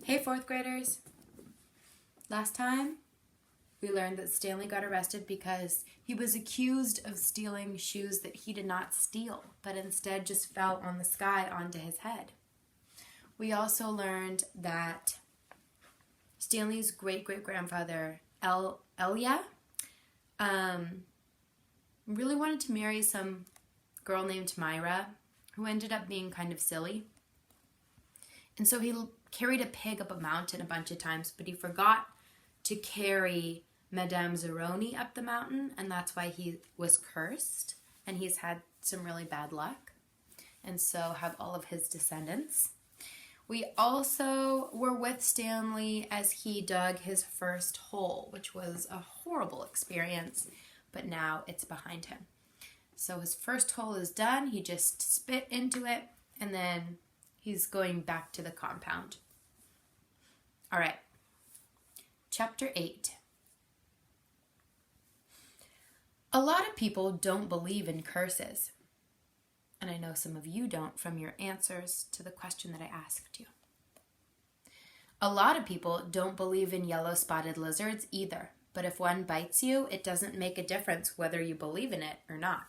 Hey, fourth graders. Last time, we learned that Stanley got arrested because he was accused of stealing shoes that he did not steal, but instead just fell on the sky onto his head. We also learned that Stanley's great-great-grandfather, Elia, really wanted to marry some girl named Myra, who ended up being kind of silly. And so he carried a pig up a mountain a bunch of times, but he forgot to carry Madame Zeroni up the mountain, and that's why he was cursed, and he's had some really bad luck, and so have all of his descendants. We also were with Stanley as he dug his first hole, which was a horrible experience, but now it's behind him. So his first hole is done. He just spit into it, and then he's going back to the compound. All right. Chapter 8. A lot of people don't believe in curses. And I know some of you don't from your answers to the question that I asked you. A lot of people don't believe in yellow-spotted lizards either. But if one bites you, it doesn't make a difference whether you believe in it or not.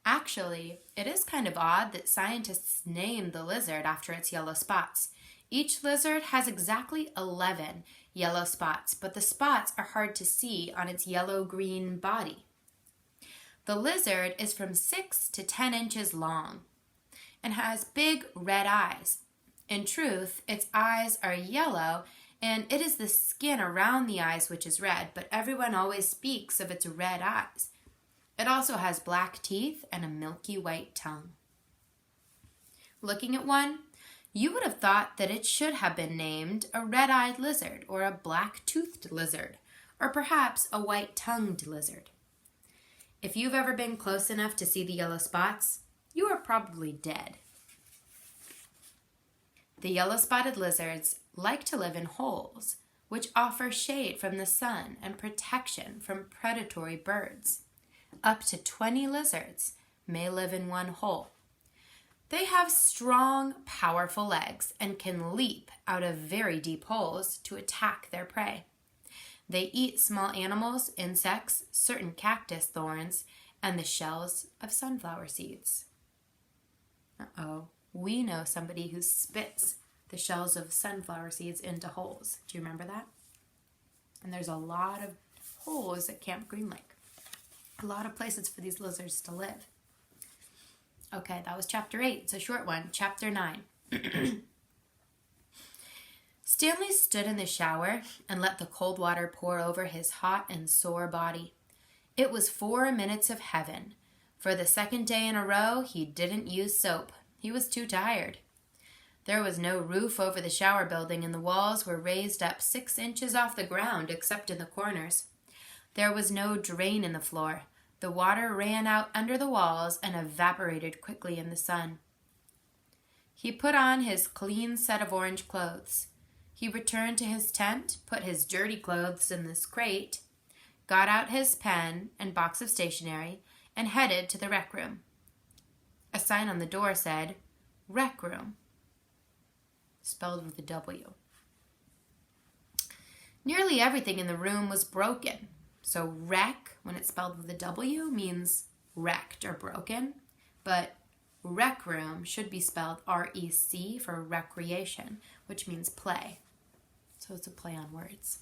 Actually, it is kind of odd that scientists name the lizard after its yellow spots. Each lizard has exactly 11 yellow spots, but the spots are hard to see on its yellow-green body. The lizard is from 6 to 10 inches long and has big red eyes. In truth, its eyes are yellow, and it is the skin around the eyes which is red, but everyone always speaks of its red eyes. It also has black teeth and a milky white tongue. Looking at one, you would have thought that it should have been named a red-eyed lizard or a black-toothed lizard, or perhaps a white-tongued lizard. If you've ever been close enough to see the yellow spots, you are probably dead. The yellow-spotted lizards like to live in holes, which offer shade from the sun and protection from predatory birds. Up to 20 lizards may live in one hole. They have strong, powerful legs and can leap out of very deep holes to attack their prey. They eat small animals, insects, certain cactus thorns, and the shells of sunflower seeds. We know somebody who spits the shells of sunflower seeds into holes. Do you remember that? And there's a lot of holes at Camp Green Lake. A lot of places for these lizards to live. Okay, that was chapter 8. It's a short one. Chapter 9. Stanley stood in the shower and let the cold water pour over his hot and sore body. It was 4 minutes of heaven. For the second day in a row, he didn't use soap. He was too tired. There was no roof over the shower building, and the walls were raised up 6 inches off the ground, except in the corners. There was no drain in the floor. The water ran out under the walls and evaporated quickly in the sun. He put on his clean set of orange clothes. He returned to his tent, put his dirty clothes in this crate, got out his pen and box of stationery, and headed to the rec room. A sign on the door said, "Rec Room," spelled with a W. Nearly everything in the room was broken. So rec, when it's spelled with a W, means wrecked or broken, but rec room should be spelled R-E-C for recreation, which means play. So it's a play on words.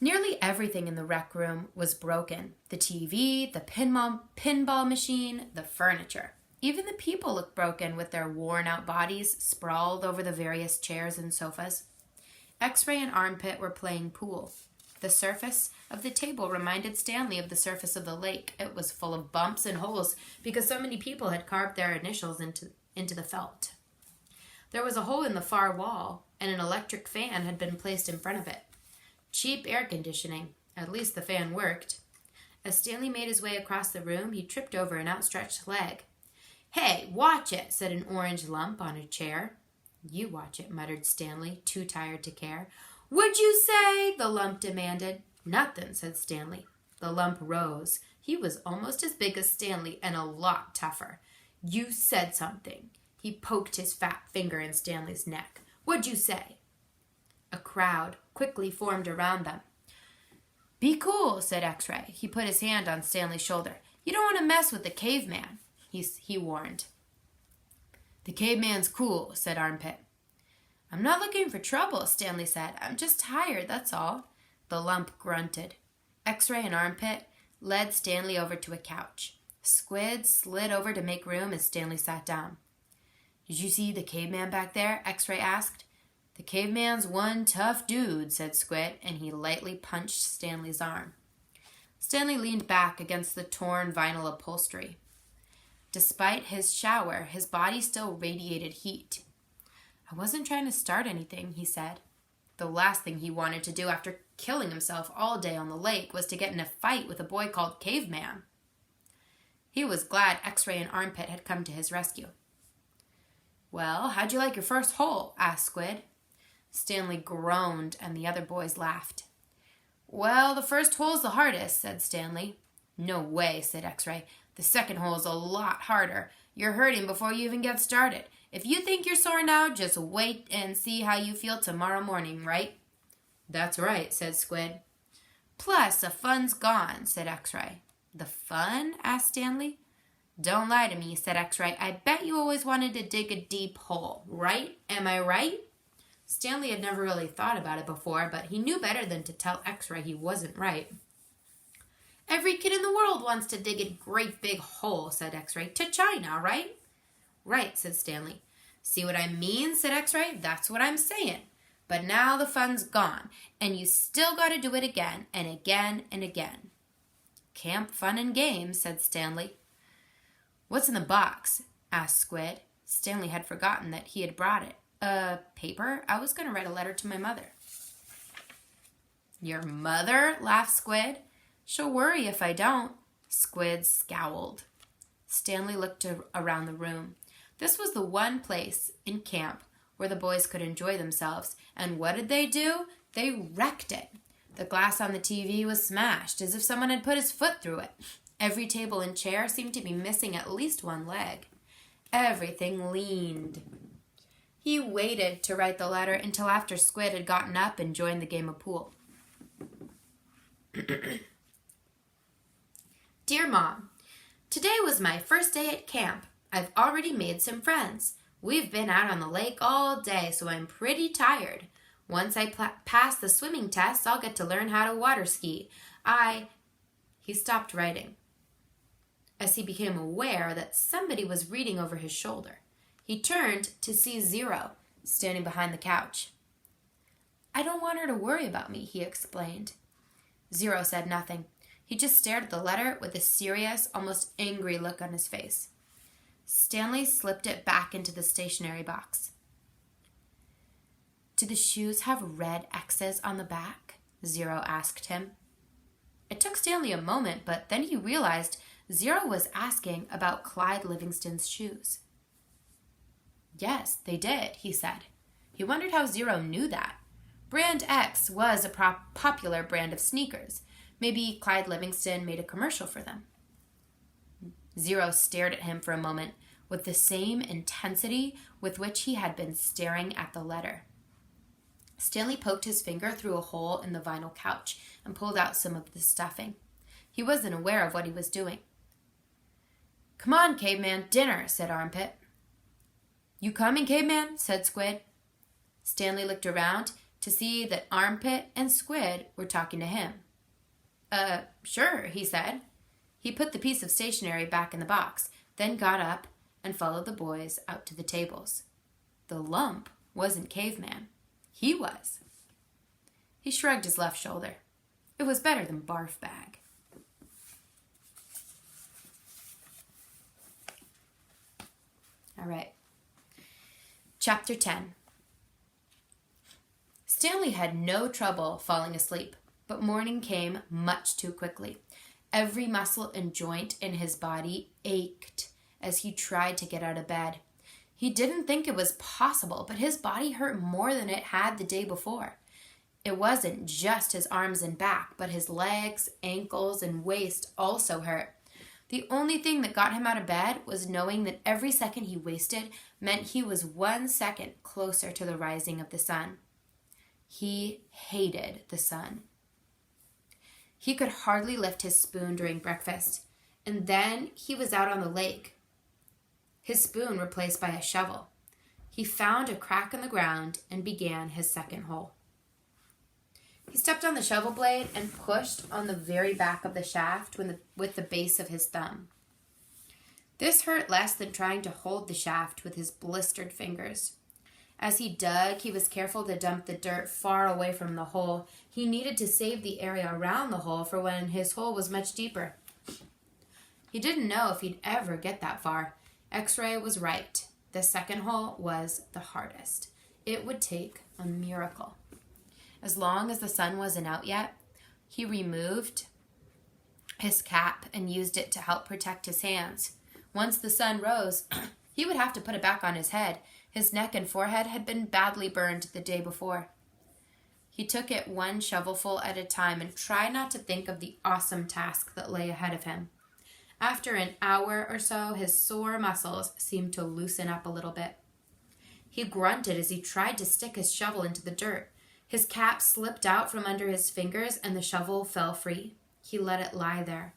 Nearly everything in the rec room was broken. The TV, the pinball machine, the furniture. Even the people looked broken with their worn-out bodies sprawled over the various chairs and sofas. X-Ray and Armpit were playing pool. The surface of the table reminded Stanley of the surface of the lake. It was full of bumps and holes because so many people had carved their initials into the felt. There was a hole in the far wall, and an electric fan had been placed in front of it. Cheap air conditioning. At least the fan worked. As Stanley made his way across the room, he tripped over an outstretched leg. "Hey, watch it," said an orange lump on a chair. "You watch it," muttered Stanley, too tired to care. "Would you say?" the lump demanded. "Nothing," said Stanley. The lump rose. He was almost as big as Stanley and a lot tougher. "You said something." He poked his fat finger in Stanley's neck. "What'd you say?" A crowd quickly formed around them. "Be cool," said X-Ray. He put his hand on Stanley's shoulder. "You don't want to mess with the caveman," he warned. "The caveman's cool," said Armpit. "I'm not looking for trouble," Stanley said. "I'm just tired, that's all." The lump grunted. X-Ray and Armpit led Stanley over to a couch. Squid slid over to make room as Stanley sat down. "Did you see the caveman back there?" X-Ray asked. "The caveman's one tough dude," said Squid, and he lightly punched Stanley's arm. Stanley leaned back against the torn vinyl upholstery. Despite his shower, his body still radiated heat. "I wasn't trying to start anything," he said. The last thing he wanted to do after killing himself all day on the lake was to get in a fight with a boy called Caveman. He was glad X-Ray and Armpit had come to his rescue. "Well, how'd you like your first hole?" asked Squid. Stanley groaned, and the other boys laughed. "Well, the first hole's the hardest," said Stanley. "No way," said X-Ray. "The second hole's a lot harder. You're hurting before you even get started. If you think you're sore now, just wait and see how you feel tomorrow morning, right?" "That's right," said Squid. "Plus, the fun's gone," said X-Ray. "The fun?" asked Stanley. "Don't lie to me," said X-Ray. "I bet you always wanted to dig a deep hole, right? Am I right?" Stanley had never really thought about it before, but he knew better than to tell X-Ray he wasn't right. "Every kid in the world wants to dig a great big hole," said X-Ray. "To China, right?" "Right," said Stanley. "See what I mean?" said X-Ray. "That's what I'm saying. But now the fun's gone, and you still got to do it again and again and again." "Camp fun and games," said Stanley. "What's in the box?" asked Squid. Stanley had forgotten that he had brought it. Paper? I was going to write a letter to my mother." "Your mother?" laughed Squid. "She'll worry if I don't." Squid scowled. Stanley looked around the room. This was the one place in camp where the boys could enjoy themselves. And what did they do? They wrecked it. The glass on the TV was smashed, as if someone had put his foot through it. Every table and chair seemed to be missing at least one leg. Everything leaned. He waited to write the letter until after Squid had gotten up and joined the game of pool. "Dear Mom, today was my first day at camp. I've already made some friends. We've been out on the lake all day, so I'm pretty tired. Once I pass the swimming test, I'll get to learn how to water ski. He stopped writing as he became aware that somebody was reading over his shoulder. He turned to see Zero standing behind the couch. "I don't want her to worry about me," he explained. Zero said nothing. He just stared at the letter with a serious, almost angry look on his face. Stanley slipped it back into the stationery box. "Do the shoes have red X's on the back?" Zero asked him. It took Stanley a moment, but then he realized Zero was asking about Clyde Livingston's shoes. "Yes, they did," he said. He wondered how Zero knew that. Brand X was a popular brand of sneakers. Maybe Clyde Livingston made a commercial for them. Zero stared at him for a moment with the same intensity with which he had been staring at the letter. Stanley poked his finger through a hole in the vinyl couch and pulled out some of the stuffing. He wasn't aware of what he was doing. "Come on, Caveman, dinner," said Armpit. "You coming, Caveman?" said Squid. Stanley looked around to see that Armpit and Squid were talking to him. Sure," he said. He put the piece of stationery back in the box, then got up and followed the boys out to the tables. The lump wasn't Caveman. He was. He shrugged his left shoulder. It was better than barf bag. All right. Chapter 10. Stanley had no trouble falling asleep, but morning came much too quickly. Every muscle and joint in his body ached as he tried to get out of bed. He didn't think it was possible, but his body hurt more than it had the day before. It wasn't just his arms and back, but his legs, ankles, and waist also hurt. The only thing that got him out of bed was knowing that every second he wasted meant he was 1 second closer to the rising of the sun. He hated the sun. He could hardly lift his spoon during breakfast, and then he was out on the lake, his spoon replaced by a shovel. He found a crack in the ground and began his second hole. He stepped on the shovel blade and pushed on the very back of the shaft with the base of his thumb. This hurt less than trying to hold the shaft with his blistered fingers. As he dug, he was careful to dump the dirt far away from the hole. He needed to save the area around the hole for when his hole was much deeper. He didn't know if he'd ever get that far. X-Ray was right. The second hole was the hardest. It would take a miracle. As long as the sun wasn't out yet, he removed his cap and used it to help protect his hands. Once the sun rose, he would have to put it back on his head. His neck and forehead had been badly burned the day before. He took it one shovelful at a time and tried not to think of the awesome task that lay ahead of him. After an hour or so, his sore muscles seemed to loosen up a little bit. He grunted as he tried to stick his shovel into the dirt. His cap slipped out from under his fingers and the shovel fell free. He let it lie there.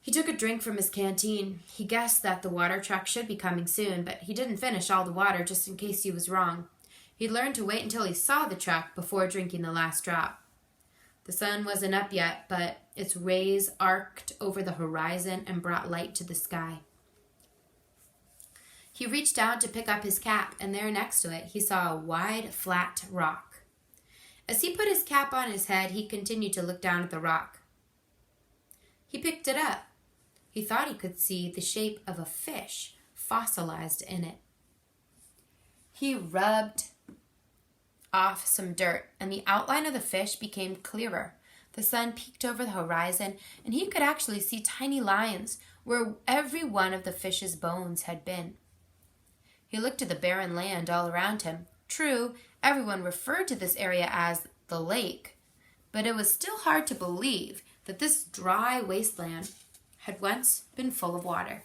He took a drink from his canteen. He guessed that the water truck should be coming soon, but he didn't finish all the water just in case he was wrong. He learned to wait until he saw the truck before drinking the last drop. The sun wasn't up yet, but its rays arced over the horizon and brought light to the sky. He reached down to pick up his cap, and there next to it he saw a wide, flat rock. As he put his cap on his head, he continued to look down at the rock. He picked it up. He thought he could see the shape of a fish fossilized in it. He rubbed off some dirt, and the outline of the fish became clearer. The sun peeked over the horizon, and he could actually see tiny lines where every one of the fish's bones had been. He looked at the barren land all around him. True, everyone referred to this area as the lake, but it was still hard to believe that this dry wasteland had once been full of water.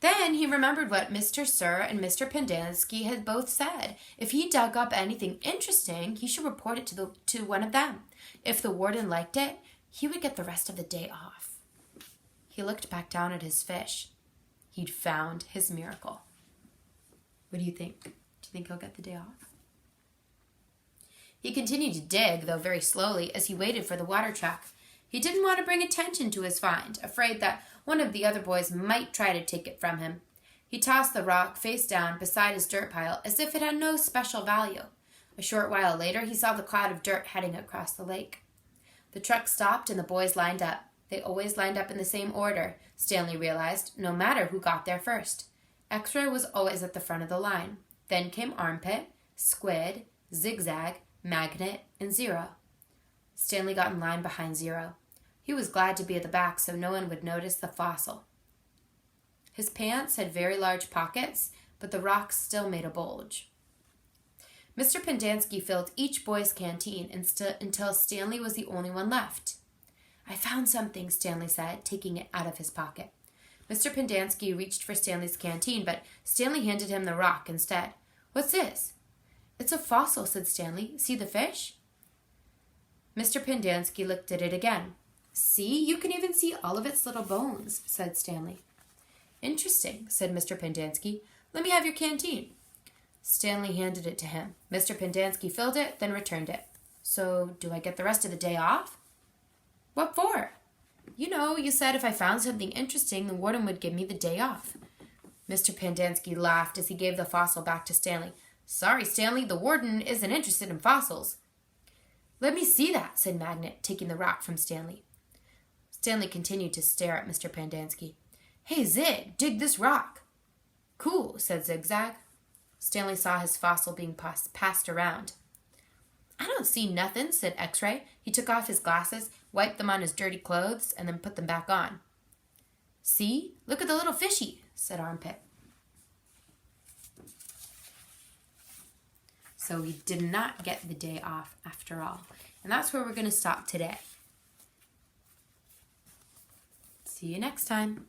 Then he remembered what Mr. Sir and Mr. Pendanski had both said. If he dug up anything interesting, he should report it to one of them. If the warden liked it, he would get the rest of the day off. He looked back down at his fish. He'd found his miracle. What do you think? Do you think he'll get the day off? He continued to dig, though very slowly, as he waited for the water truck. He didn't want to bring attention to his find, afraid that one of the other boys might try to take it from him. He tossed the rock face down beside his dirt pile as if it had no special value. A short while later, he saw the cloud of dirt heading across the lake. The truck stopped and the boys lined up. They always lined up in the same order, Stanley realized, no matter who got there first. X-Ray was always at the front of the line. Then came Armpit, Squid, Zigzag, Magnet, and Zero. Stanley got in line behind Zero. He was glad to be at the back so no one would notice the fossil. His pants had very large pockets, but the rocks still made a bulge. Mr. Pendanski filled each boy's canteen until Stanley was the only one left. "I found something," Stanley said, taking it out of his pocket. Mr. Pendanski reached for Stanley's canteen, but Stanley handed him the rock instead. "What's this?" "It's a fossil," said Stanley. "See the fish?" Mr. Pendanski looked at it again. "See, you can even see all of its little bones," said Stanley. "Interesting," said Mr. Pendanski. "Let me have your canteen." Stanley handed it to him. Mr. Pendanski filled it, then returned it. "So, do I get the rest of the day off?" "What for?" "You know, you said if I found something interesting, the warden would give me the day off." Mr. Pendanski laughed as he gave the fossil back to Stanley. "Sorry, Stanley, the warden isn't interested in fossils." "Let me see that," said Magnet, taking the rock from Stanley. Stanley continued to stare at Mr. Pendanski. "Hey, Zig, dig this rock." "Cool," said Zigzag. Stanley saw his fossil being passed around. "I don't see nothing," said X-Ray. He took off his glasses, wiped them on his dirty clothes, and then put them back on. "See? Look at the little fishy," said Armpit. So he did not get the day off after all. And that's where we're going to stop today. See you next time.